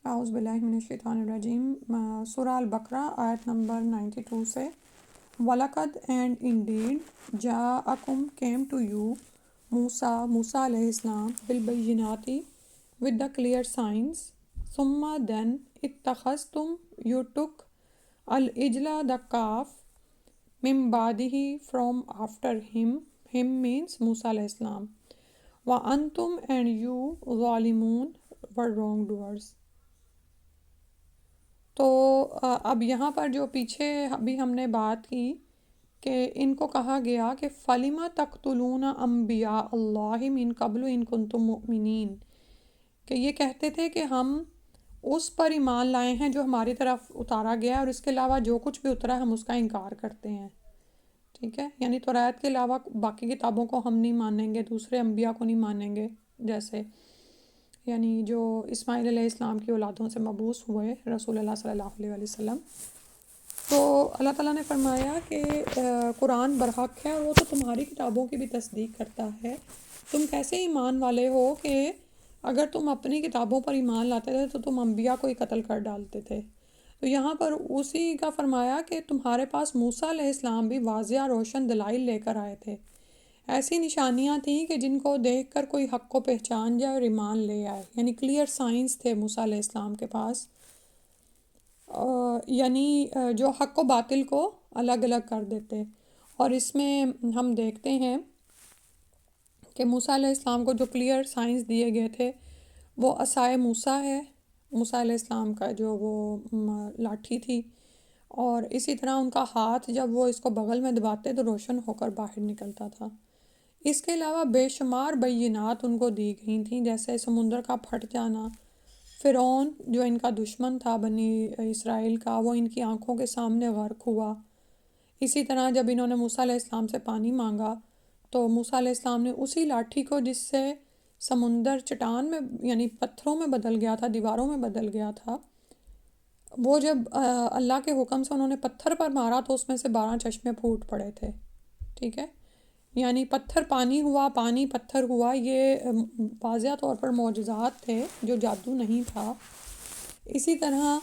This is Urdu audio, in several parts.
اعوذ باللہ من الشیطان الرجیم۔ سورہ البقرہ آیت نمبر 92 سے وَلَقَدْ and indeed جَاءَكُمْ came to you موسیٰ علیہ السلام بالبینات with the clear signs ثم then اتخذتم you took العجل the calf من بعدہ from after him means موسیٰ علیہ السلام وَأَنْتُمْ and you ظالمون were wrongdoers۔ تو اب یہاں پر جو پیچھے ابھی ہم نے بات کی کہ ان کو کہا گیا کہ فَلِمَ تَقْتُلُونَ أَنْبِيَاءَ اللَّهِ مِنْ قَبْلُ إِن كُنْتُم مُؤْمِنِينَ، کہ یہ کہتے تھے کہ ہم اس پر ایمان لائے ہیں جو ہماری طرف اتارا گیا ہے اور اس کے علاوہ جو کچھ بھی اترا ہے ہم اس کا انکار کرتے ہیں۔ ٹھیک ہے، یعنی توریت کے علاوہ باقی کتابوں کو ہم نہیں مانیں گے، دوسرے انبیاء کو نہیں مانیں گے، جیسے یعنی جو اسماعیل علیہ السلام کی اولادوں سے مبعوث ہوئے رسول اللہ صلی اللہ علیہ وسلم۔ تو اللہ تعالیٰ نے فرمایا کہ قرآن برحق ہے اور وہ تو تمہاری کتابوں کی بھی تصدیق کرتا ہے، تم کیسے ایمان والے ہو کہ اگر تم اپنی کتابوں پر ایمان لاتے تھے تو تم انبیاء کو ہی قتل کر ڈالتے تھے۔ تو یہاں پر اسی کا فرمایا کہ تمہارے پاس موسیٰ علیہ السلام بھی واضح روشن دلائل لے کر آئے تھے، ایسی نشانیاں تھیں کہ جن کو دیکھ کر کوئی حق کو پہچان جائے اور ایمان لے آئے، یعنی کلیئر سائنس تھے موسیٰ علیہ السلام کے پاس، یعنی جو حق و باطل کو الگ الگ کر دیتے۔ اور اس میں ہم دیکھتے ہیں کہ موسیٰ علیہ السلام کو جو کلیئر سائنس دیے گئے تھے وہ عصائے موسیٰ ہے، موسیٰ علیہ السلام کا جو وہ لاٹھی تھی، اور اسی طرح ان کا ہاتھ جب وہ اس کو بغل میں دباتے تو روشن ہو کر باہر نکلتا تھا۔ اس کے علاوہ بے شمار بینات ان کو دی گئی تھیں، جیسے سمندر کا پھٹ جانا، فرعون جو ان کا دشمن تھا بنی اسرائیل کا، وہ ان کی آنکھوں کے سامنے غرق ہوا۔ اسی طرح جب انہوں نے موسیٰ علیہ السلام سے پانی مانگا تو موسیٰ علیہ السلام نے اسی لاٹھی کو جس سے سمندر چٹان میں یعنی پتھروں میں بدل گیا تھا، دیواروں میں بدل گیا تھا، وہ جب اللہ کے حکم سے انہوں نے پتھر پر مارا تو اس میں سے 12 چشمے پھوٹ پڑے تھے۔ ٹھیک ہے، یعنی پتھر پانی ہوا، پانی پتھر ہوا، یہ واضح طور پر معجزات تھے جو جادو نہیں تھا۔ اسی طرح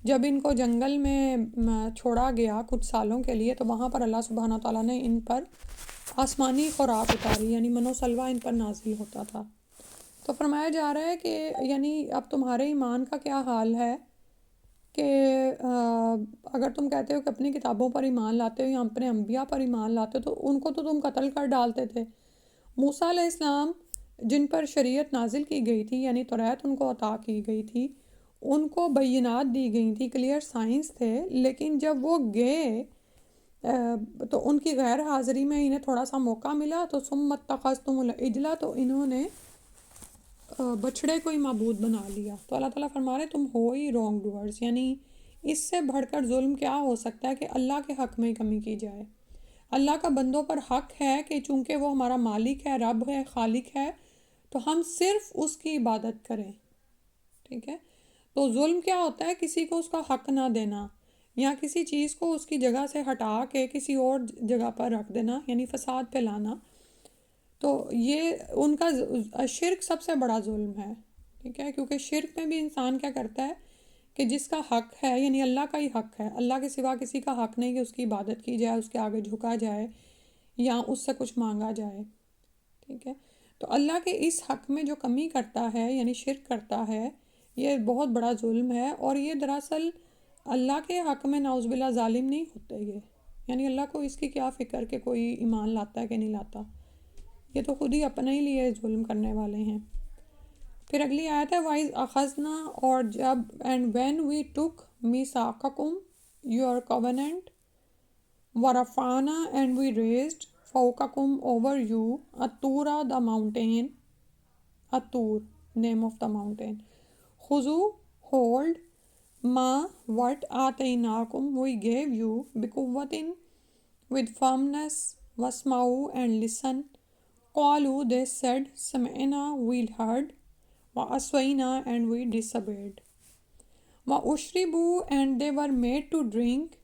جب ان کو جنگل میں چھوڑا گیا کچھ سالوں کے لیے تو وہاں پر اللہ سبحانہ تعالیٰ نے ان پر آسمانی خوراک اتاری، یعنی من و سلوہ ان پر نازل ہوتا تھا۔ تو فرمایا جا رہا ہے کہ یعنی اب تمہارے ایمان کا کیا حال ہے کہ اگر تم کہتے ہو کہ اپنی کتابوں پر ایمان لاتے ہو یا اپنے انبیاء پر ایمان لاتے ہو تو ان کو تو تم قتل کر ڈالتے تھے۔ موسیٰ علیہ السلام جن پر شریعت نازل کی گئی تھی، یعنی توریت ان کو عطا کی گئی تھی، ان کو بینات دی گئی تھی، کلیئر سائنس تھے، لیکن جب وہ گئے تو ان کی غیر حاضری میں انہیں تھوڑا سا موقع ملا تو ثم اتخذتم العجل، تو انہوں نے بچھڑے کو ہی معبود بنا لیا۔ تو اللہ تعالیٰ فرما رہے تم ہو ہی رانگ ڈوئرز، یعنی اس سے بڑھ کر ظلم کیا ہو سکتا ہے کہ اللہ کے حق میں کمی کی جائے۔ اللہ کا بندوں پر حق ہے کہ چونکہ وہ ہمارا مالک ہے، رب ہے، خالق ہے، تو ہم صرف اس کی عبادت کریں۔ ٹھیک ہے، تو ظلم کیا ہوتا ہے؟ کسی کو اس کا حق نہ دینا یا کسی چیز کو اس کی جگہ سے ہٹا کے کسی اور جگہ پر رکھ دینا، یعنی فساد پھیلانا۔ تو یہ ان کا شرک سب سے بڑا ظلم ہے۔ ٹھیک ہے، کیونکہ شرک میں بھی انسان کیا کرتا ہے کہ جس کا حق ہے، یعنی اللہ کا ہی حق ہے، اللہ کے سوا کسی کا حق نہیں کہ اس کی عبادت کی جائے، اس کے آگے جھکا جائے یا اس سے کچھ مانگا جائے۔ ٹھیک ہے، تو اللہ کے اس حق میں جو کمی کرتا ہے یعنی شرک کرتا ہے، یہ بہت بڑا ظلم ہے، اور یہ دراصل اللہ کے حق میں نعوذ باللہ ظالم نہیں ہوتے یہ، یعنی اللہ کو اس کی کیا فکر کہ کوئی ایمان لاتا ہے کہ نہیں لاتا، یہ تو خود ہی اپنے ہی لیے ظلم کرنے والے ہیں۔ پھر اگلی آیت ہے وَإِذْ أَخَذْنَا، اور جب and when we took مِيثَاقَكُمْ your covenant وَرَفَعْنَا and we raised فَوْقَكُمْ over you الطُّورَ the mountain، الطور name of the mountain، خُذُوا hold ما what آتَيْنَاكُمْ we gave you بِقُوَّةٍ with firmness وَاسْمَعُوا and listen، قالوا they said سمعنا we heard وَعَصَيْنَا and we disobeyed، وَأُشْرِبُوا and they were made to drink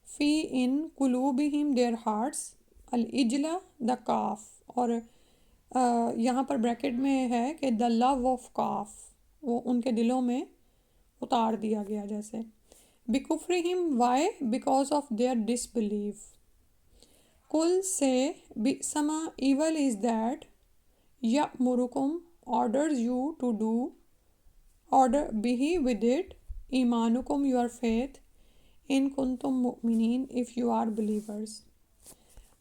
فی in قلوبہم their hearts العجل the calf، اور یہاں پر بریکٹ میں ہے کہ the love of calf، وہ ان کے دلوں میں اتار دیا گیا جیسے. بِكُفْرِهِمْ why because of their disbelief. قُلْ say بِئْسَ مَا evil is that يَأْمُرُكُمْ orders you to do order به with it ایمانکم your faith ان کنتم مؤمنین if you are believers.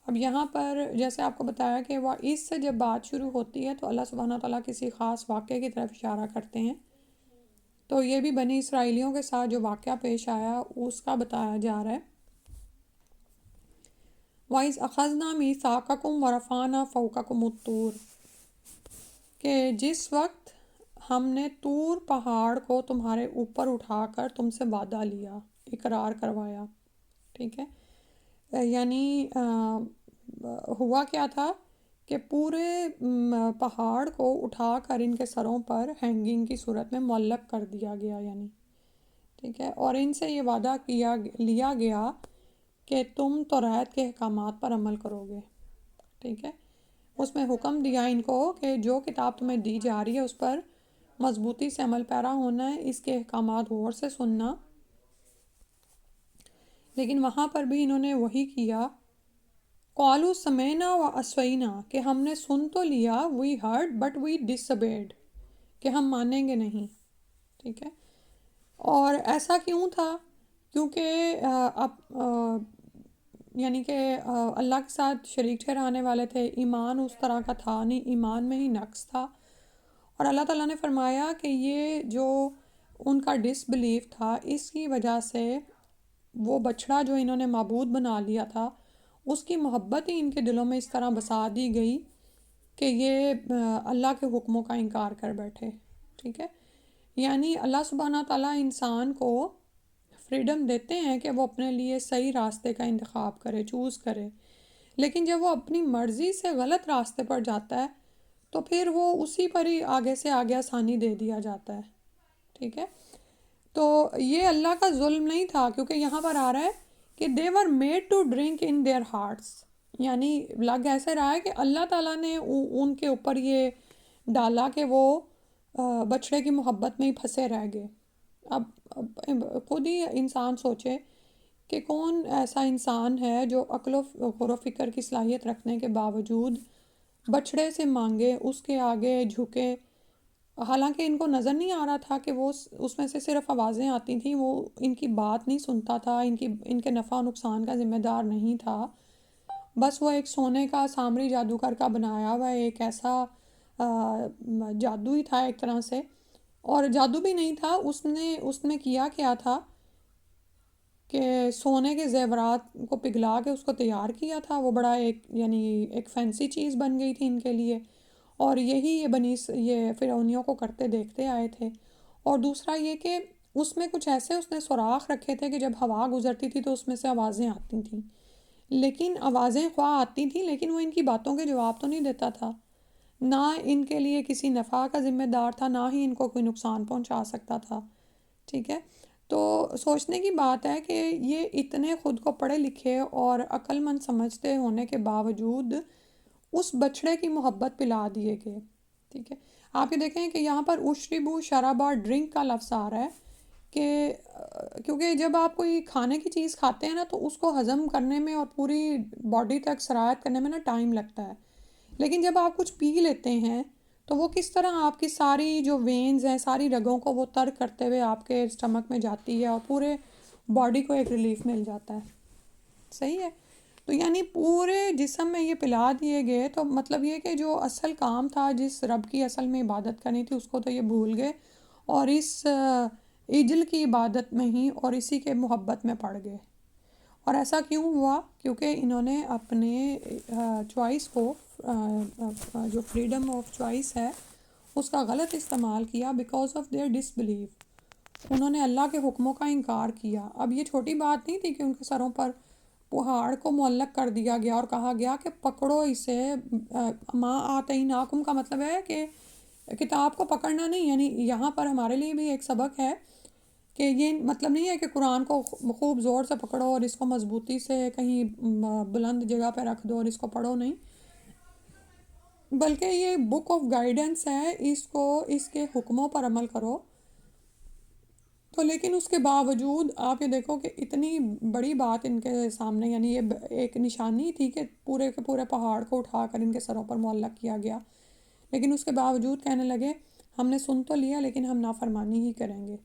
اب یہاں پر جیسے آپ کو بتایا کہ وہ اس سے جب بات شروع ہوتی ہے تو اللہ سبحانہ تعالیٰ کسی خاص واقعے کی طرف اشارہ کرتے ہیں. تو یہ بھی بنی اسرائیلیوں کے ساتھ جو واقعہ پیش آیا اس کا بتایا جا رہا ہے. وَإِذْ أَخَذْنَا مِيثَاقَكُمْ وَرَفَعْنَا فَوْقَكُمُ الطُّورَ کہ جس وقت ہم نے طور پہاڑ کو تمہارے اوپر اٹھا کر تم سے وعدہ لیا، اقرار کروایا. ٹھیک ہے، یعنی ہوا کیا تھا کہ پورے پہاڑ کو اٹھا کر ان کے سروں پر ہینگنگ کی صورت میں معلق کر دیا گیا. یعنی ٹھیک ہے، اور ان سے یہ وعدہ لیا گیا کہ تم توریت کے احکامات پر عمل کرو گے. ٹھیک ہے، اس میں حکم دیا ان کو کہ جو کتاب تمہیں دی جا رہی ہے اس پر مضبوطی سے عمل پیرا ہونا ہے، اس کے احکامات غور سے سننا. لیکن وہاں پر بھی انہوں نے وہی کیا، قالوا سمعنا وعصینا کہ ہم نے سن تو لیا، we heard but we disobeyed کہ ہم مانیں گے نہیں. ٹھیک ہے، اور ایسا کیوں تھا؟ کیونکہ یعنی کہ اللہ کے ساتھ شریک ٹھہرانے والے تھے، ایمان اس طرح کا تھا نہیں، ایمان میں ہی نقص تھا. اور اللہ تعالیٰ نے فرمایا کہ یہ جو ان کا ڈس بلیف تھا اس کی وجہ سے وہ بچڑا جو انہوں نے معبود بنا لیا تھا اس کی محبت ہی ان کے دلوں میں اس طرح بسا دی گئی کہ یہ اللہ کے حکموں کا انکار کر بیٹھے. ٹھیک ہے، یعنی اللہ سبحانہ تعالیٰ انسان کو فریڈم دیتے ہیں کہ وہ اپنے لیے صحیح راستے کا انتخاب کرے، چوز کرے، لیکن جب وہ اپنی مرضی سے غلط راستے پر جاتا ہے تو پھر وہ اسی پر ہی آگے سے آگے آسانی دے دیا جاتا ہے. ٹھیک ہے، تو یہ اللہ کا ظلم نہیں تھا، کیونکہ یہاں پر آ رہا ہے کہ they were made to drink in their hearts. یعنی لگ ایسے رہا ہے کہ اللہ تعالیٰ نے ان کے اوپر یہ ڈالا کہ وہ بچڑے کی محبت میں ہی پھنسے رہ گئے. اب خود ہی انسان سوچے کہ کون ایسا انسان ہے جو عقل و غور و فکر کی صلاحیت رکھنے کے باوجود بچڑے سے مانگے، اس کے آگے جھکے، حالانکہ ان کو نظر نہیں آ رہا تھا کہ وہ اس میں سے صرف آوازیں آتی تھیں، وہ ان کی بات نہیں سنتا تھا، ان کے نفع و نقصان کا ذمہ دار نہیں تھا. بس وہ ایک سونے کا سامری جادوگر کا بنایا ہوا ایک ایسا جادو ہی تھا ایک طرح سے، اور جادو بھی نہیں تھا. اس نے کیا تھا کہ سونے کے زیورات کو پگھلا کے اس کو تیار کیا تھا. وہ بڑا ایک فینسی چیز بن گئی تھی ان کے لیے، اور یہی یہ فرعونیوں کو کرتے دیکھتے آئے تھے. اور دوسرا یہ کہ اس میں کچھ ایسے اس نے سوراخ رکھے تھے کہ جب ہوا گزرتی تھی تو اس میں سے آوازیں آتی تھیں، لیکن آوازیں خواہ آتی تھیں لیکن وہ ان کی باتوں کے جواب تو نہیں دیتا تھا، نہ ان کے لیے کسی نفع کا ذمہ دار تھا، نہ ہی ان کو کوئی نقصان پہنچا سکتا تھا. ٹھیک ہے، تو سوچنے کی بات ہے کہ یہ اتنے خود کو پڑھے لکھے اور عقل مند سمجھتے ہونے کے باوجود اس بچڑے کی محبت پلا دیے گئے. ٹھیک ہے، آپ یہ دیکھیں کہ یہاں پر اشربو شرابا ڈرنک کا لفظ آ رہا ہے کہ کیونکہ جب آپ کوئی کھانے کی چیز کھاتے ہیں نا تو اس کو ہضم کرنے میں اور پوری باڈی تک سرایت کرنے میں نا ٹائم لگتا ہے، لیکن جب آپ کچھ پی لیتے ہیں تو وہ کس طرح آپ کی ساری جو وینز ہیں، ساری رگوں کو وہ تر کرتے ہوئے آپ کے اسٹمک میں جاتی ہے اور پورے باڈی کو ایک ریلیف مل جاتا ہے. صحیح ہے، تو یعنی پورے جسم میں یہ پلا دیے گئے. تو مطلب یہ کہ جو اصل کام تھا، جس رب کی اصل میں عبادت کرنی تھی، اس کو تو یہ بھول گئے اور اس عجل کی عبادت میں ہی اور اسی کے محبت میں پڑ گئے. اور ایسا کیوں ہوا؟ کیونکہ انہوں نے اپنے چوائس کو جو فریڈم آف چوائس ہے اس کا غلط استعمال کیا because of their disbelief. انہوں نے اللہ کے حکموں کا انکار کیا. اب یہ چھوٹی بات نہیں تھی کہ ان کے سروں پر پہاڑ کو معلق کر دیا گیا اور کہا گیا کہ پکڑو اسے. ما آتیناکم کا مطلب ہے کہ کتاب کو پکڑنا نہیں. یعنی یہاں پر ہمارے لیے بھی ایک سبق ہے کہ یہ مطلب نہیں ہے کہ قرآن کو خوب زور سے پکڑو اور اس کو مضبوطی سے کہیں بلند جگہ پہ رکھ دو اور اس کو پڑھو نہیں، بلکہ یہ بک آف گائیڈنس ہے، اس کے حکموں پر عمل کرو. تو لیکن اس کے باوجود آپ یہ دیکھو کہ اتنی بڑی بات ان کے سامنے، یعنی یہ ایک نشانی تھی کہ پورے کے پورے پہاڑ کو اٹھا کر ان کے سروں پر معلق کیا گیا، لیکن اس کے باوجود کہنے لگے ہم نے سن تو لیا لیکن ہم نافرمانی ہی کریں گے،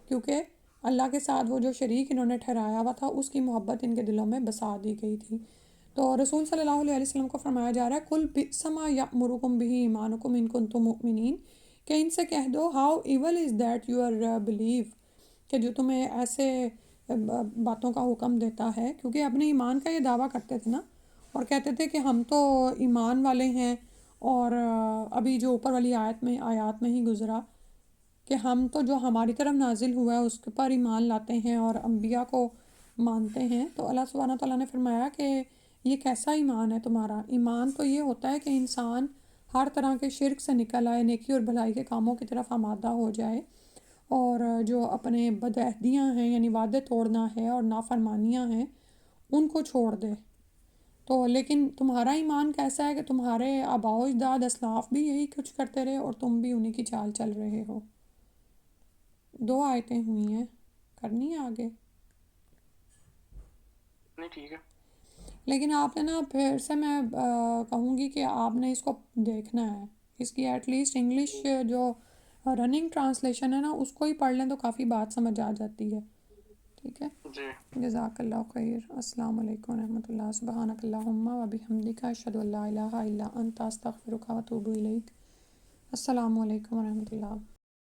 کیونکہ اللہ کے ساتھ وہ جو شریک انہوں نے ٹھہرایا ہوا تھا اس کی محبت ان کے دلوں میں بسا دی گئی تھی۔ تو رسول صلی اللہ علیہ وسلم کو فرمایا جا رہا ہے کل بئس ما یأمرکم بہ ایمانکم ان کنتم مؤمنین، کہ ان سے کہہ دو how evil is that your blue, کہ جو تمہیں ایسے باتوں کا حکم دیتا ہے، کیونکہ اپنے ایمان کا یہ دعویٰ کرتے تھے نا، اور کہتے تھے کہ ہم تو ایمان والے ہیں، اور ابھی جو اوپر والی آیات میں ہی گزرا کہ ہم تو جو ہماری طرف نازل ہوا ہے اس کے پر ایمان لاتے ہیں اور انبیاء کو مانتے ہیں۔ تو اللہ سبحانہ تعالیٰ نے فرمایا کہ یہ کیسا ایمان ہے تمہارا؟ ایمان تو یہ ہوتا ہے کہ انسان ہر طرح کے شرک سے نکل آئے، نیکی اور بھلائی کے کاموں کی طرف آمادہ ہو جائے، اور جو اپنے بدعہدیاں ہیں یعنی وعدے توڑنا ہے اور نافرمانیاں ہیں ان کو چھوڑ دے۔ تو لیکن تمہارا ایمان کیسا ہے کہ تمہارے آباء و اجداد اسلاف بھی یہی کچھ کرتے رہے اور تم بھی انہی کی چال چل رہے ہو۔ 2 آیتیں ہوئی ہیں، کرنی ہے آگے؟ نہیں ٹھیک ہے۔ لیکن آپ نے نا پھر سے میں کہوں گی کہ آپ نے اس کو دیکھنا ہے، اس کی ایٹ لیسٹ انگلش جو رننگ ٹرانسلیشن ہے نا اس کو ہی پڑھ لیں تو کافی بات سمجھ آ جاتی ہے۔ ٹھیک ہے، جی جزاک اللہ خیر، السلام علیکم ورحمۃ اللہ، سبحانک اللہم و بحمدک، اشہد ان لا الہ الا انت، استغفرک و اتوب الیک۔ السلام علیکم ورحمۃ اللہ۔